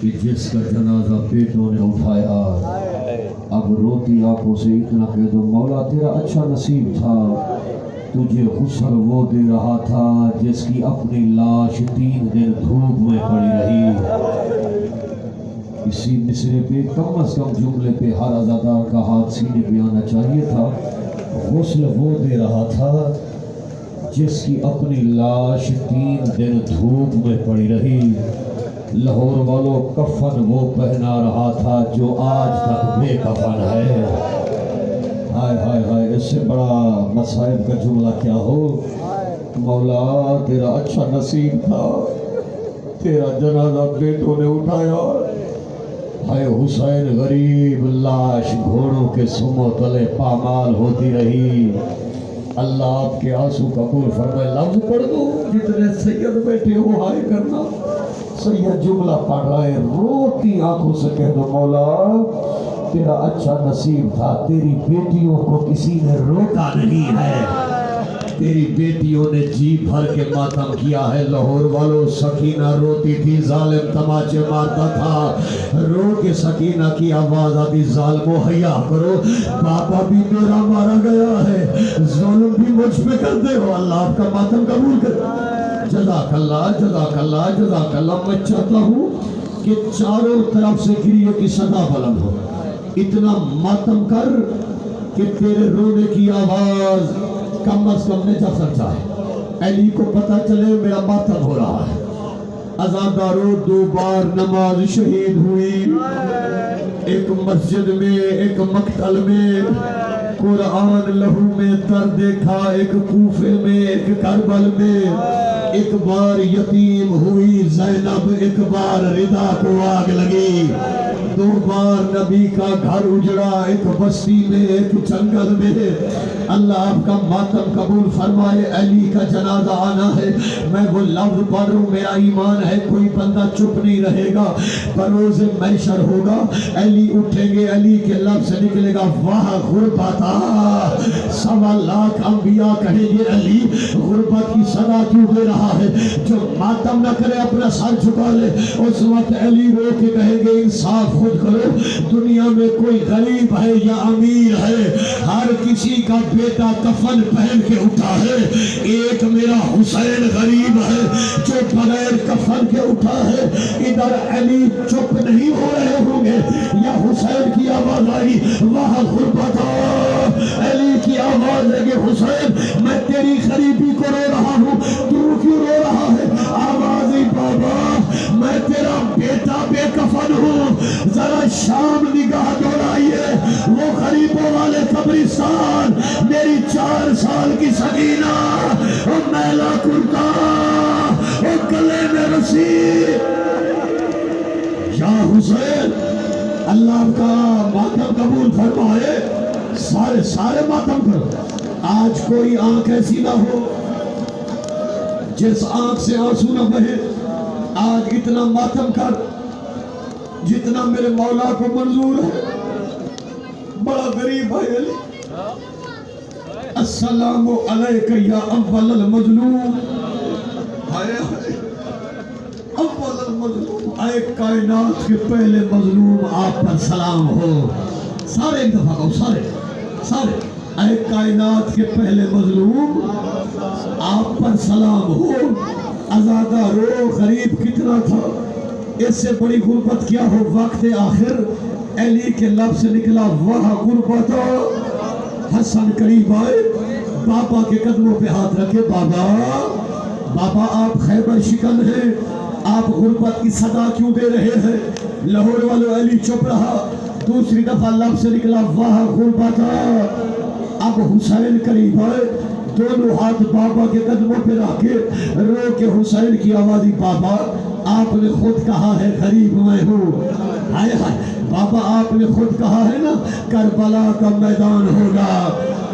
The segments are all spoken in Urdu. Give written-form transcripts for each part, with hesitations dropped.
کہ جس کا جنازہ بیٹوں نے اٹھایا، اب روتی آنکھوں سے اتنا کہہ دو مولا تیرا اچھا نصیب تھا، تجھے غسل وہ دے رہا تھا جس کی اپنی لاش 3 دن دھوپ میں پڑی رہی۔ اسی مصرے پہ کم از کم جملے پہ ہر عزادار کا ہاتھ سینے پہ آنا چاہیے تھا۔ غسل وہ دے رہا تھا جس کی اپنی لاش 3 دن دھوپ میں پڑی رہی۔ لاہور والوں کفن وہ پہنا رہا تھا جو آج تک بے کفن ہے۔ ہائے ہائے ہائے، اس سے بڑا مصائب کا جملہ کیا ہو۔ مولا تیرا اچھا نصیب تھا، تیرا جنازہ بیٹوں نے اٹھایا۔ ہائے حسین غریب لاش گھوڑوں کے سمو تلے پامال ہوتی رہی۔ اللہ آپ کے آنسو قبول فرمائے۔ لفظ پڑھ دو، جتنے سید بیٹھے ہو ہائے کرنا۔ سید جملہ پڑھ رہا ہے، روتی آنکھوں سے کہہ دو مولا تیرا اچھا نصیب تھا، تیری بیٹیوں کو کسی نے روکا نہیں ہے، تیری بیٹیوں نے جی بھر کے ماتم کیا ہے۔ لاہور والوں سکینہ روتی تھی، ظالم تماچے مارتا تھا، رو کے سکینہ کی آواز آتی ظالمو حیا کرو، بابا بھی میرا مارا گیا ہے، ظلم بھی مجھ پہ کرتے ہو، اللہ آپ کا ماتم قبول کرے۔ جزاک اللہ جزاک اللہ جزاک اللہ۔ میں چاہتا ہوں کہ چاروں طرف سے گریے کی صدا بلند ہو، اتنا ماتم کر کہ تیرے رونے کی آواز کم از کم نے جفر چاہے، علی کو پتہ چلے میرا ماتم ہو رہا ہے۔ عزاداروں 2 بار نماز شہید ہوئی، ایک مسجد میں ایک مقتل میں، قرآن لہو میں تر دیکھا، ایک کوفے میں ایک کربل میں، ایک بار یتیم ہوئی زینب، ایک بار رضا کو آگ لگی، 2 بار نبی کا گھر اجڑا، ایک بستی میں ایک جنگل میں۔ اللہ آپ کا ماتم قبول فرمائے۔ علی کا جنازہ آنا ہے، میں وہ لفظ پڑھ رہا ہوں، میرا ایمان ہے کوئی بندہ چپ نہیں رہے گا، بروز محشر ہوگا، علی اٹھیں گے، علی کے لفظ سے نکلے گا واہ غربتا، 1.25 لاکھ انبیاء کہیں گے علی غربت کی صدا کیوں دے رہا ہے، جو ماتم نہ کرے اپنا سر جھکا لے۔ اس وقت علی رو کے کہیں گے انصاف خود کرو، دنیا میں کوئی غریب ہے یا امیر ہے، ہر کسی کا بیٹا کفن پہن کے اٹھا ہے، ایک میرا حسین غریب ہے جو بغیر کفن کے اٹھا ہے۔ ادھر علی چپ نہیں ہو رہے ہوں گے، یا حسین کی آواز آئی وہاں غربت، علی کی آواز ہے کہ حسین میں تیری غریبی کو رو رہا ہوں، تو کیوں رو رہا ہے؟ آواز بابا میں تیرا بیٹا بے کفن ہوں، ذرا شام نگاہ دوڑائیے، وہ غریبوں والے قبرستان، میری 4 سال کی سکینہ، وہ میلا کرتا، وہ گلے میں رسی، یا حسین اللہ کا ماتم قبول فرمائے۔ سارے ماتم کرو۔ آج کوئی آنکھ ایسی نہ ہو جس آنکھ سے آنسو نہ بہے۔ آج اتنا ماتم کر جتنا میرے مولا کو منظور ہے۔ بڑا غریب ہے علی۔ السلام علیکہ یا اول المظلوم، اول المظلوم، اے کائنات کے پہلے مظلوم آپ پر سلام ہو۔ سارے ایک دفعہ کہو، سارے اے کائنات کے پہلے مظلوم آپ پر سلام ہو۔ عزادہ رو غریب کتنا تھا، اس سے بڑی غربت کیا ہو۔ وقت آخر علی کے لب سے نکلا وہ غربت۔ حسن قریب آئے، بابا کے قدموں پہ ہاتھ رکھے، بابا آپ خیبر شکن ہیں، آپ غربت کی صدا کیوں دے رہے ہیں؟ لاہور والوں علی چپ رہا۔ دوسری دفعہ لب سے نکلا وہ غربت۔ اب حسین قریب آئے، دونوں ہاتھ بابا کے قدموں پہ رکھ کے رو کے حسین کی آوازی، بابا آپ نے خود کہا ہے غریب میں ہوں۔ ہائے ہائے بابا آپ نے خود کہا ہے نا کربلا کا میدان ہوگا،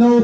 9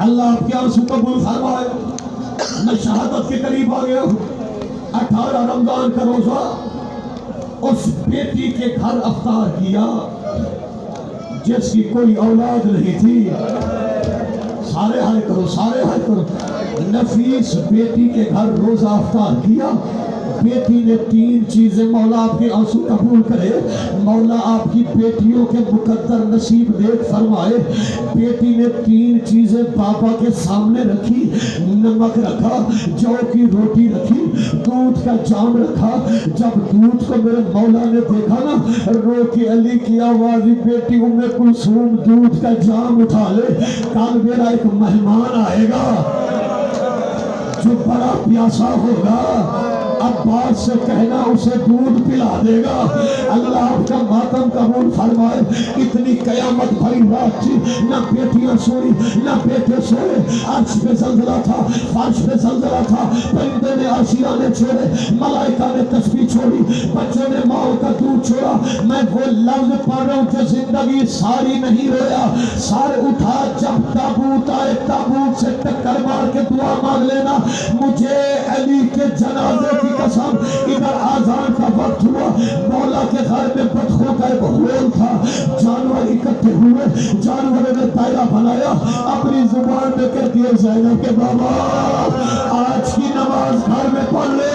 اللہ آپ کے آنسو قبول فرمائے. میں شہادت کے قریب آ گیا ہوں. 18 رمضان کا روزہ اس بیٹی کے گھر افطار کیا جس کی کوئی اولاد نہیں تھی. سارے ہائے کرو، سارے ہائے کرو. نفیس بیٹی کے گھر روزہ افطار کیا. بیٹی نے 3 چیزیں، مولا آپ کے آنسو قبول کرے، مولا آپ کی بیٹیوں کے مقدر نصیب دیکھ فرمائے. بیٹی نے 3 چیزیں پاپا کے سامنے رکھی. نمک رکھا، جو کی روٹی رکھی، دودھ کا جام رکھا. جب دودھ کو میرے مولا نے دیکھا نا، رو کے علی کی آوازی، بیٹی ام کلثوم دودھ کا جام اٹھا لے، کل میرا ایک مہمان آئے گا جو بڑا پیاسا ہوگا، عباس سے کہنا اسے دودھ پلا دے گا. اللہ آپ کا ماتم قبول فرمائے. اتنی قیامت بھری رات تھی، نہ بیٹیاں سوئی نہ بیٹے سوئے. عرش پہ زلزلہ تھا، فرش پہ زلزلہ تھا. پرندے نے عرشیانے چھوڑے، ملائکہ نے تسبیح چھوڑی، بچوں نے ماں کا دودھ چھوڑا. میں وہ لفظ پڑھ رہا ہوں کہ زندگی ساری نہیں رویا. سارے اٹھا، جب تابوت آئے تابوت سے ٹکر مار کے دعا مانگ لینا. مجھے علی کے جنازے کی قسم، ادھر آذان کا وقت ہوا، مولا کے گھر میں بطخوں کا ایک ہول تھا. جانور اکٹھے ہوئے، جانوروں نے دائرہ بنایا. اپنی زبان میں کہہ دیا زینب کے بابا آج کی نماز گھر میں پڑھ لے.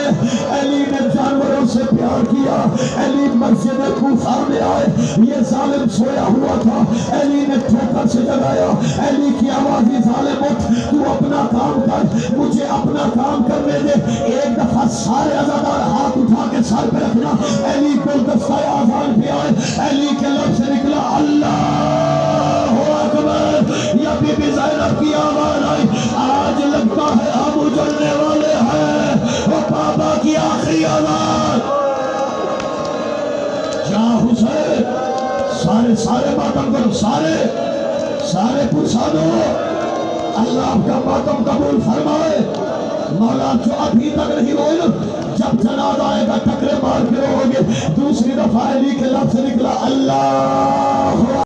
علی نے جانوروں سے پیار کیا. علی مسجد کوفہ میں آئے، یہ ظالم سویا ہوا تھا. علی نے ٹھوکر سے جگایا. علی کی آوازی، ظالم اٹھ، تو اپنا کام کر، مجھے اپنا کام کرنے دے. ایک دفعہ سارے عزادار ہاتھ اٹھا کے سر پہ رکھنا. علی گلدستہ آذان پہ آئے. علی کے لب سے نکلا اللہ اکبر. یا بی بی زینب کی آواز آئی، آج لگتا ہے ہم اجڑنے والے ہیں. وہ بابا کی آخری آواز، یا حسین. سارے ماتم کرو، سارے پرسا دو. اللہ آپ کا ماتم قبول فرمائے. مولا جو ابھی تک نہیں روئے، جب جنازہ آئے گا ٹکرے مار کے رو گے. دوسری دفعہ علی کے لب سے نکلا اللہ